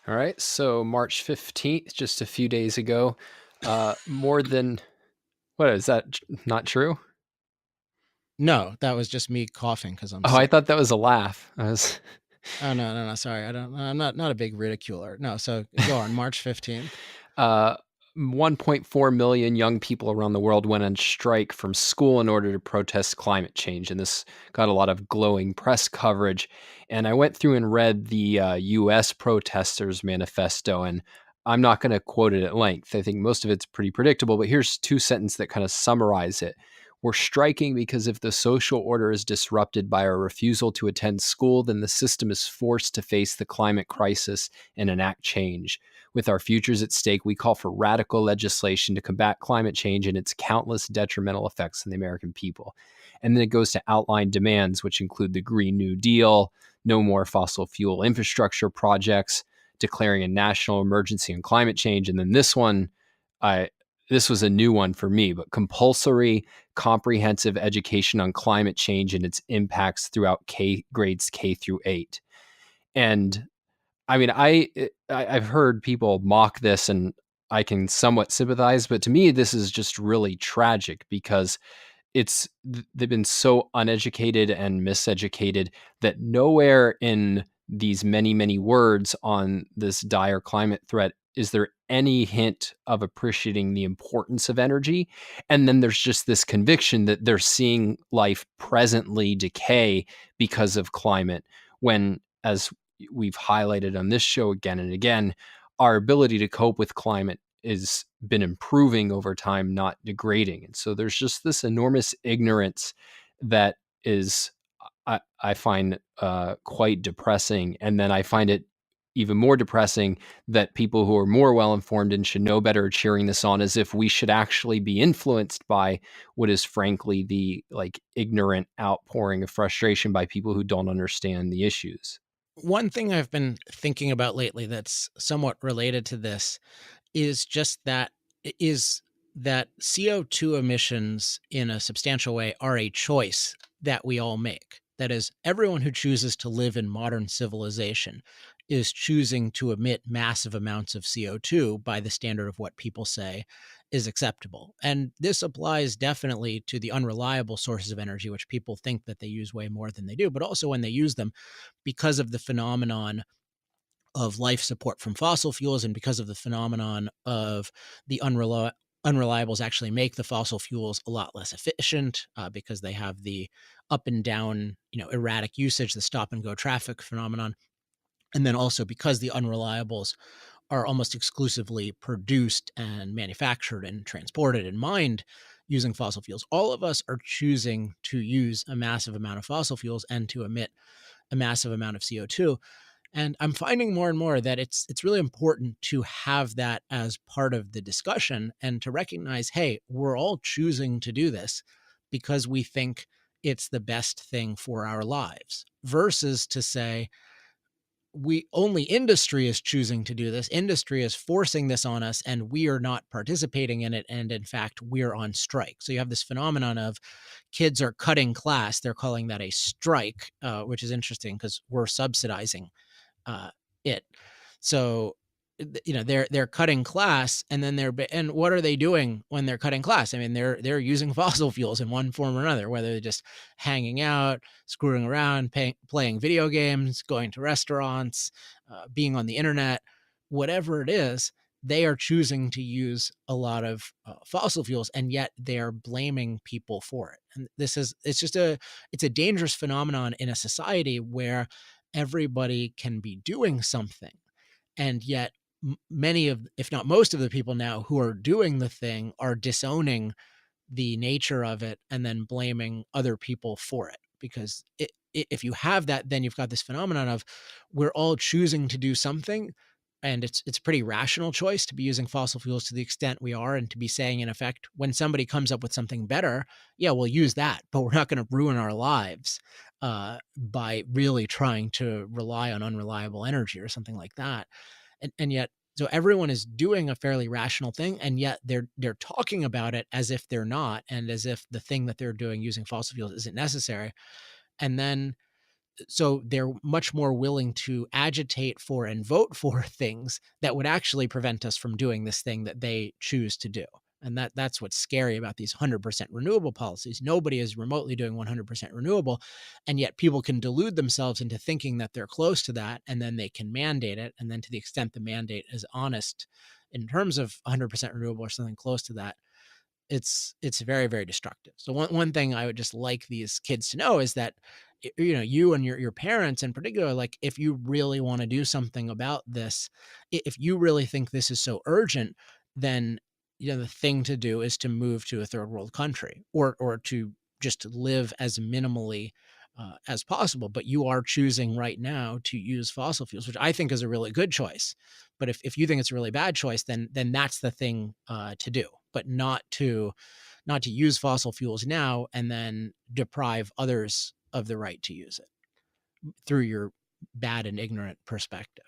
All right. So March 15th, just a few days ago, more than, what is that? Not true? No, that was just me coughing because I'm Oh, I sick. thought that was a laugh. I was, Oh no, no, no. Sorry, I'm not a big ridiculer. No, so go on. March 15th. uh, 1.4 million young people around the world went on strike from school in order to protest climate change. And this got a lot of glowing press coverage. And I went through and read the US protesters' manifesto. And I'm not going to quote it at length. I think most of it's pretty predictable, but here's two sentences that kind of summarize it. We're striking because if the social order is disrupted by our refusal to attend school, then the system is forced to face the climate crisis and enact change. With our futures at stake, we call for radical legislation to combat climate change and its countless detrimental effects on the American people. And then it goes to outline demands, which include the Green New Deal, no more fossil fuel infrastructure projects, declaring a national emergency on climate change. And then this one, I this was a new one for me, but compulsory comprehensive education on climate change and its impacts throughout grades K through 8. And I mean, I've heard people mock this, and I can somewhat sympathize, but to me, this is just really tragic because they've been so uneducated and miseducated that nowhere in these many words on this dire climate threat is there any hint of appreciating the importance of energy. And then there's just this conviction that they're seeing life presently decay because of climate, when, as we've highlighted on this show again and again, our ability to cope with climate has been improving over time, not degrading. And so there's just this enormous ignorance that is, I find quite depressing. And then I find it even more depressing that people who are more well informed and should know better are cheering this on, as if we should actually be influenced by what is frankly the like ignorant outpouring of frustration by people who don't understand the issues. One thing I've been thinking about lately that's somewhat related to this is just that is that CO2 emissions in a substantial way are a choice that we all make. That is, everyone who chooses to live in modern civilization is choosing to emit massive amounts of CO2 by the standard of what people say is acceptable. And this applies definitely to the unreliable sources of energy, which people think that they use way more than they do, but also when they use them because of the phenomenon of life support from fossil fuels and because of the phenomenon of the unreliables actually make the fossil fuels a lot less efficient because they have the up and down, erratic usage, the stop and go traffic phenomenon. And then also because the unreliables are almost exclusively produced and manufactured and transported and mined using fossil fuels. All of us are choosing to use a massive amount of fossil fuels and to emit a massive amount of CO2. And I'm finding more and more that it's really important to have that as part of the discussion and to recognize, hey, we're all choosing to do this because we think it's the best thing for our lives, versus to say, we only industry is choosing to do this. Industry is forcing this on us and we are not participating in it. And in fact, we're on strike. So you have this phenomenon of kids are cutting class. They're calling that a strike, which is interesting because we're subsidizing uh, it. So they're cutting class, and then and what are they doing when they're cutting class? I mean, they're using fossil fuels in one form or another, whether they're just hanging out, screwing around, playing video games, going to restaurants, being on the internet, whatever it is. They are choosing to use a lot of fossil fuels, and yet they are blaming people for it. And it's a dangerous phenomenon in a society where everybody can be doing something, and yet many of, if not most of the people now who are doing the thing are disowning the nature of it and then blaming other people for it. Because if you have that, then you've got this phenomenon of we're all choosing to do something, and it's a pretty rational choice to be using fossil fuels to the extent we are, and to be saying, in effect, when somebody comes up with something better, yeah, we'll use that, but we're not going to ruin our lives by really trying to rely on unreliable energy or something like that. And yet, so everyone is doing a fairly rational thing, and yet they're talking about it as if they're not, and as if the thing that they're doing using fossil fuels isn't necessary. And then So they're much more willing to agitate for and vote for things that would actually prevent us from doing this thing that they choose to do. And that's what's scary about these 100% renewable policies. Nobody is remotely doing 100% renewable, and yet people can delude themselves into thinking that they're close to that, and then they can mandate it. And then, to the extent the mandate is honest in terms of 100% renewable or something close to that, it's very, very destructive. So one thing I would just like these kids to know is that, you and your parents in particular, like, if you really want to do something about this, if you really think this is so urgent, then, the thing to do is to move to a third world country, or to just live as minimally as possible. But you are choosing right now to use fossil fuels, which I think is a really good choice. But if you think it's a really bad choice, then that's the thing to do, but not to use fossil fuels now and then deprive others of the right to use it through your bad and ignorant perspective.